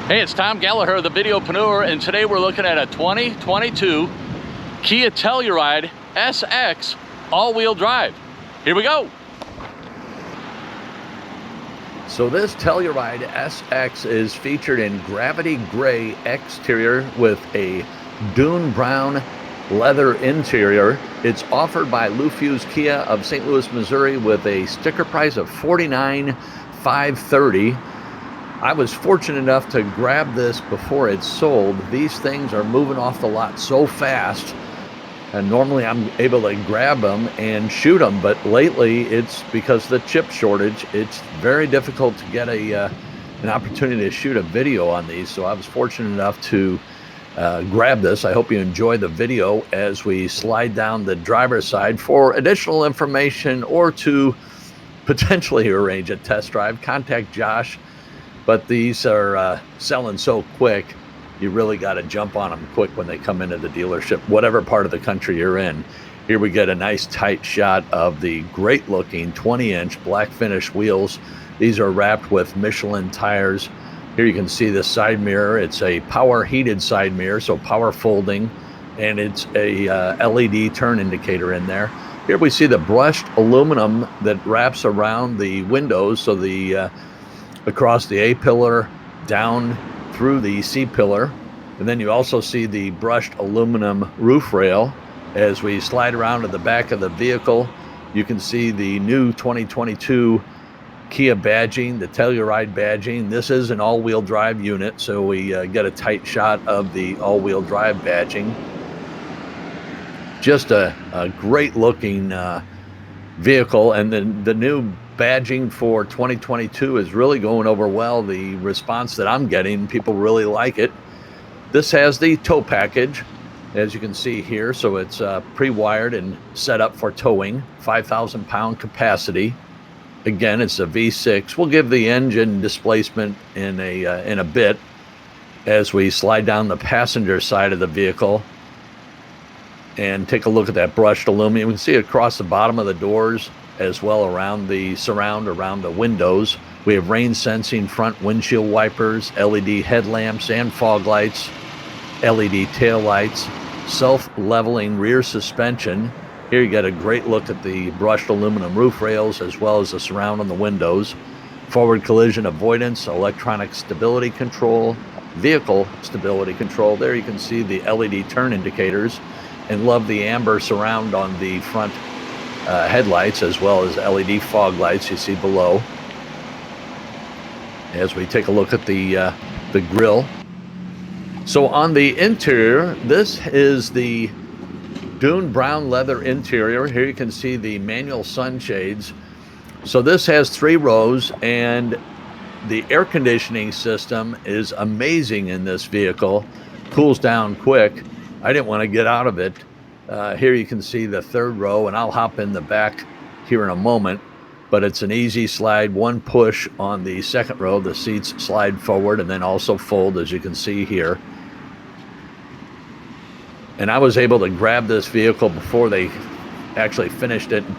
Hey, it's Tom Gallagher, the Videopreneur, and today we're looking at a 2022 Kia Telluride SX all-wheel drive. Here we go. So this Telluride SX is featured in gravity gray exterior with a Dune brown leather interior. It's offered by Lou Fusz KIA of St. Louis, Missouri with a sticker price of $49,530. I was fortunate enough to grab this before it's sold. These things are moving off the lot so fast, and normally I'm able to grab them and shoot them, but lately it's because of the chip shortage. It's very difficult to get an opportunity to shoot a video on these, so I was fortunate enough to grab this. I hope you enjoy the video as we slide down the driver's side. For additional information or to potentially arrange a test drive, contact Josh. But these are selling so quick, you really got to jump on them quick when they come into the dealership, whatever part of the country you're in. Here we get a nice tight shot of the great looking 20-inch black finish wheels. These are wrapped with Michelin tires. Here you can see the side mirror. It's a power heated side mirror, so power folding, and it's a LED turn indicator in there. Here we see the brushed aluminum that wraps around the windows, so the across the A-pillar, down through the C-pillar. And then you also see the brushed aluminum roof rail. As we slide around to the back of the vehicle, you can see the new 2022 Kia badging, the Telluride badging. This is an all-wheel drive unit, so we get a tight shot of the all-wheel drive badging. Just a great looking vehicle, and then the new badging for 2022 is really going over well. The response that I'm getting, people really like it. This has the tow package, as you can see here, so it's pre-wired and set up for towing. 5,000 pound capacity. Again, it's a V6. We'll give the engine displacement in a bit as we slide down the passenger side of the vehicle and take a look at that brushed aluminum. You can see it across the bottom of the doors, as well around the surround, around the windows. We have rain sensing front windshield wipers, LED headlamps and fog lights, LED tail lights, self-leveling rear suspension. Here you get a great look at the brushed aluminum roof rails as well as the surround on the windows. Forward collision avoidance, electronic stability control, vehicle stability control. There you can see the LED turn indicators, and love the amber surround on the front headlights, as well as LED fog lights you see below. As we take a look at the grille. So on the interior, this is the Dune brown leather interior. Here you can see the manual sunshades. So this has 3 rows, and the air conditioning system is amazing in this vehicle. Cools down quick. I didn't want to get out of it. Here you can see the 3rd row, and I'll hop in the back here in a moment, but it's an easy slide, one push on the 2nd row. The seats slide forward and then also fold, as you can see here. And I was able to grab this vehicle before they actually finished it and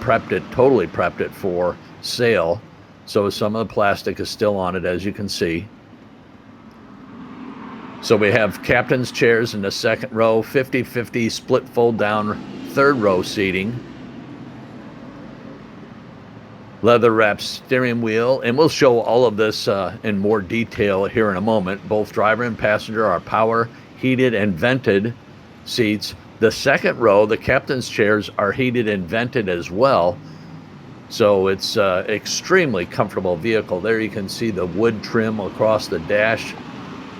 totally prepped it for sale. So some of the plastic is still on it, as you can see. So we have captain's chairs in the 2nd row, 50-50 split fold down 3rd row seating. Leather wrapped steering wheel, and we'll show all of this in more detail here in a moment. Both driver and passenger are power heated and vented seats. The 2nd row, the captain's chairs, are heated and vented as well. So it's extremely comfortable vehicle. There you can see the wood trim across the dash.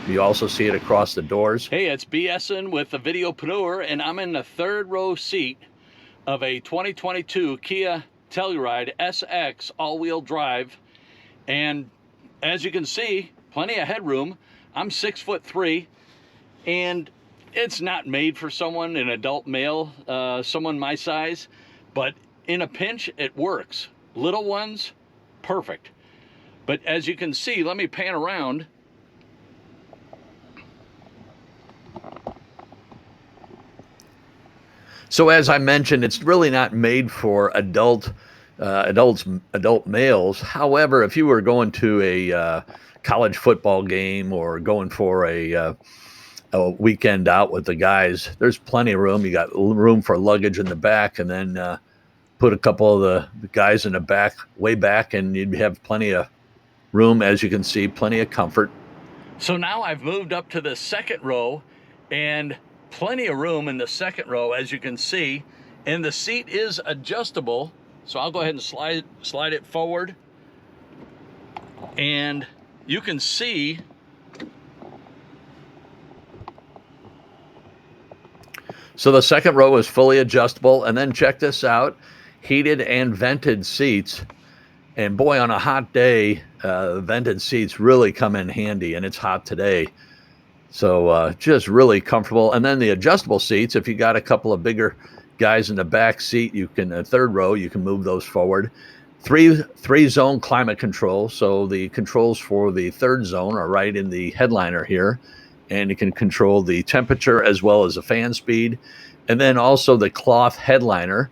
You also see it across the doors. Hey, it's BSing with the Videopreneur, and I'm in the 3rd row seat of a 2022 Kia Telluride SX all-wheel drive. And as you can see, plenty of headroom. I'm 6'3", and it's not made for someone, an adult male, someone my size, but in a pinch, it works. Little ones, perfect. But as you can see, let me pan around. So as I mentioned, it's really not made for adult adult males. However, if you were going to a college football game or going for a weekend out with the guys, there's plenty of room. You got room for luggage in the back, and then put a couple of the guys in the back, way back, and you'd have plenty of room. As you can see, plenty of comfort. So now I've moved up to the second row, and plenty of room in the second row, as you can see, and the seat is adjustable. So I'll go ahead and slide it forward, and you can see so the second row is fully adjustable. And then check this out, heated and vented seats. And boy, on a hot day, vented seats really come in handy, and it's hot today. So just really comfortable. And then the adjustable seats, if you got a couple of bigger guys in the back seat, you can, third row, you can move those forward. Three zone climate control. So the controls for the third zone are right in the headliner here, and you can control the temperature as well as the fan speed. And then also the cloth headliner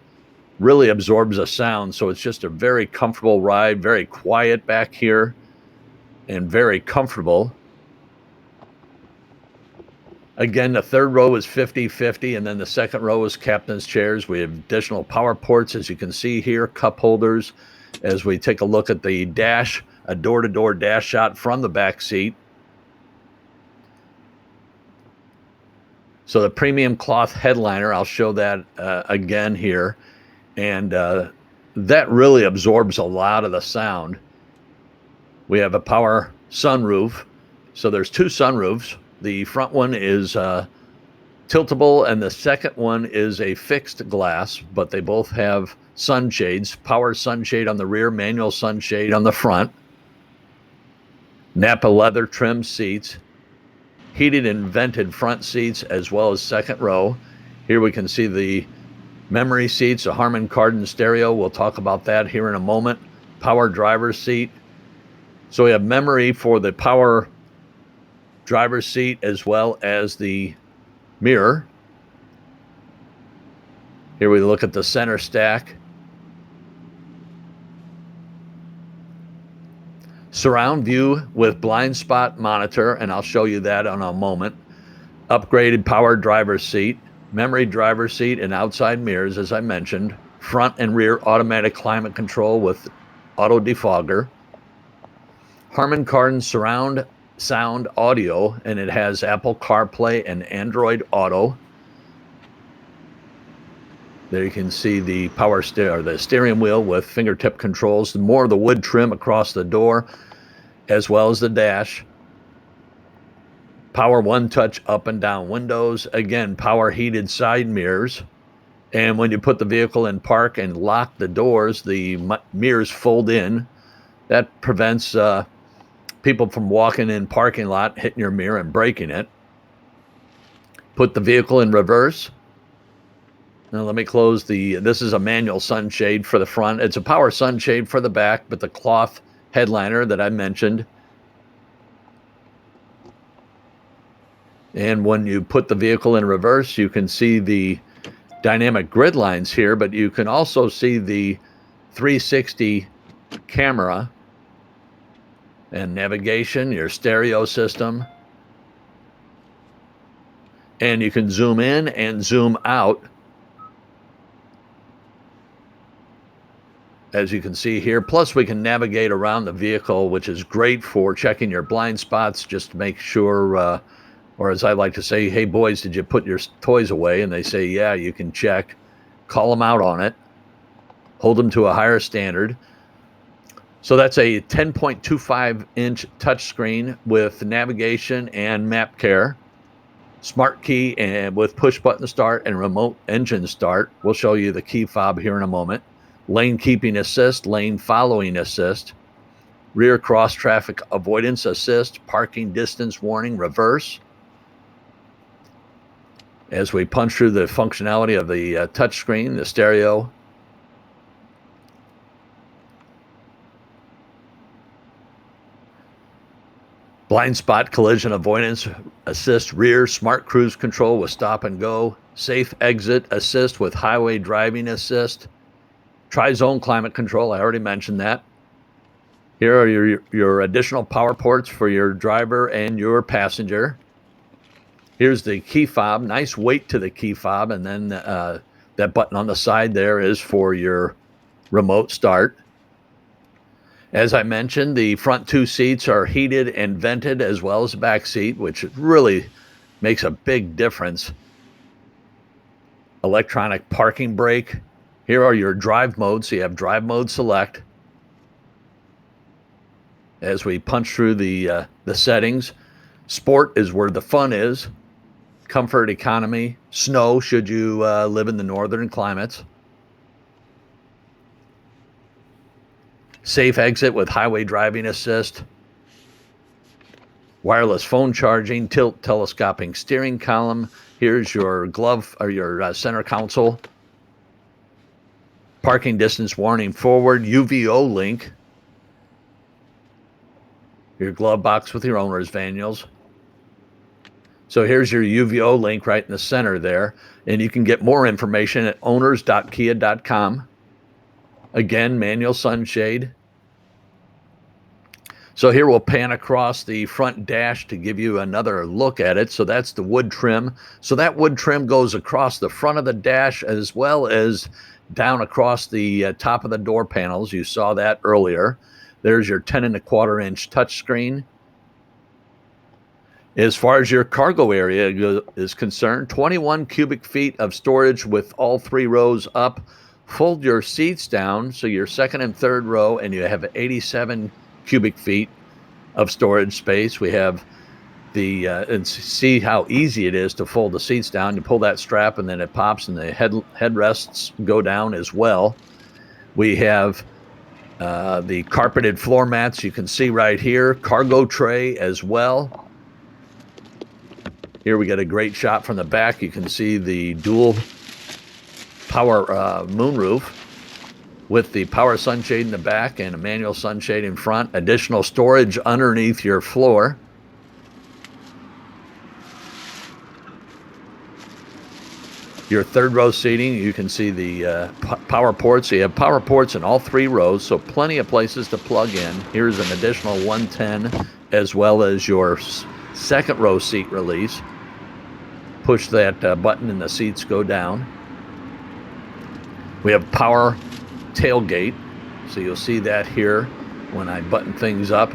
really absorbs the sound. So it's just a very comfortable ride, very quiet back here, and very comfortable. Again, the third row is 50-50, and then the second row is captain's chairs. We have additional power ports, as you can see here, cup holders. As we take a look at the dash, a door-to-door dash shot from the back seat. So the premium cloth headliner, I'll show that again here. And that really absorbs a lot of the sound. We have a power sunroof. So there's two sunroofs. The front one is tiltable, and the second one is a fixed glass, but they both have sunshades, power sunshade on the rear, manual sunshade on the front, Napa leather trimmed seats, heated and vented front seats, as well as second row. Here we can see the memory seats, a Harman Kardon stereo. We'll talk about that here in a moment. Power driver's seat. So we have memory for the power driver's seat as well as the mirror. Here we look at the center stack. Surround view with blind spot monitor, and I'll show you that in a moment. Upgraded power driver's seat, memory driver's seat, and outside mirrors, as I mentioned. Front and rear automatic climate control with auto defogger. Harman Kardon surround sound audio, and it has Apple CarPlay and Android Auto. There you can see the the steering wheel with fingertip controls, more of the wood trim across the door, as well as the dash. Power one-touch up and down windows. Again, power heated side mirrors. And when you put the vehicle in park and lock the doors, the mirrors fold in. That prevents people from walking in parking lot, hitting your mirror and breaking it. Put the vehicle in reverse. Now let me close this is a manual sunshade for the front. It's a power sunshade for the back, but the cloth headliner that I mentioned. And when you put the vehicle in reverse, you can see the dynamic grid lines here, but you can also see the 360 camera and navigation, your stereo system. And you can zoom in and zoom out, as you can see here. Plus, we can navigate around the vehicle, which is great for checking your blind spots, just to make sure, or as I like to say, hey, boys, did you put your toys away? And they say, yeah, you can check. Call them out on it. Hold them to a higher standard. So that's a 10.25-inch touchscreen with navigation and map care. Smart key and with push button start and remote engine start. We'll show you the key fob here in a moment. Lane keeping assist, lane following assist, rear cross traffic avoidance assist, parking distance warning reverse. As we punch through the functionality of the touchscreen, the stereo, blind spot collision avoidance assist, rear smart cruise control with stop and go, safe exit assist with highway driving assist, Tri-zone climate control, I already mentioned that. Here are your additional power ports for your driver and your passenger. Here's the key fob, nice weight to the key fob, and then that button on the side there is for your remote start. As I mentioned, the front 2 seats are heated and vented, as well as the back seat, which really makes a big difference. Electronic parking brake. Here are your drive modes. So you have drive mode select. As we punch through the settings, sport is where the fun is. Comfort, economy, snow, should you live in the northern climates. Safe exit with highway driving assist. Wireless phone charging, tilt telescoping steering column. Here's your glove or your center console. Parking distance warning forward, UVO link. Your glove box with your owner's manuals. So here's your UVO link right in the center there. And you can get more information at owners.kia.com. Again, manual sunshade. So here we'll pan across the front dash to give you another look at it. So that's the wood trim. So that wood trim goes across the front of the dash as well as down across the top of the door panels. You saw that earlier. There's your 10.25 inch touchscreen. As far as your cargo area is concerned, 21 cubic feet of storage with all 3 rows up. Fold your seats down, so your second and third row, and you have 87 cubic feet of storage space. We have the, and see how easy it is to fold the seats down. You pull that strap and then it pops and the headrests go down as well. We have the carpeted floor mats you can see right here, cargo tray as well. Here we get a great shot from the back. You can see the dual power moonroof with the power sunshade in the back and a manual sunshade in front. Additional storage underneath your floor. Your third row seating, you can see the power ports. So you have power ports in all 3 rows, so plenty of places to plug in. Here's an additional 110, as well as your second row seat release. Push that button and the seats go down. We have power tailgate, so you'll see that here when I button things up.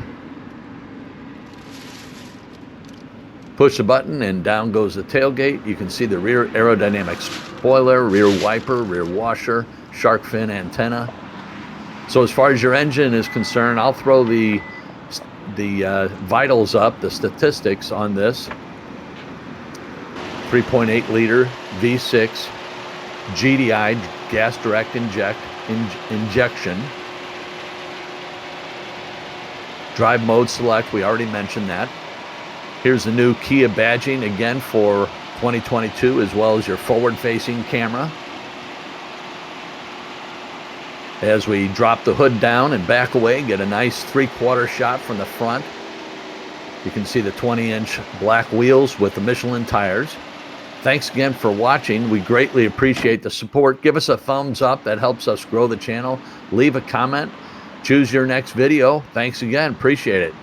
Push the button and down goes the tailgate. You can see the rear aerodynamic spoiler, rear wiper, rear washer, shark fin antenna. So as far as your engine is concerned, I'll throw the vitals up, the statistics on this. 3.8 liter V6 GDI, gas direct injection. Drive mode select, we already mentioned that. Here's the new Kia badging again for 2022, as well as your forward-facing camera. As we drop the hood down and back away, get a nice 3/4 shot from the front. You can see the 20-inch black wheels with the Michelin tires. Thanks again for watching. We greatly appreciate the support. Give us a thumbs up. That helps us grow the channel. Leave a comment. Choose your next video. Thanks again. Appreciate it.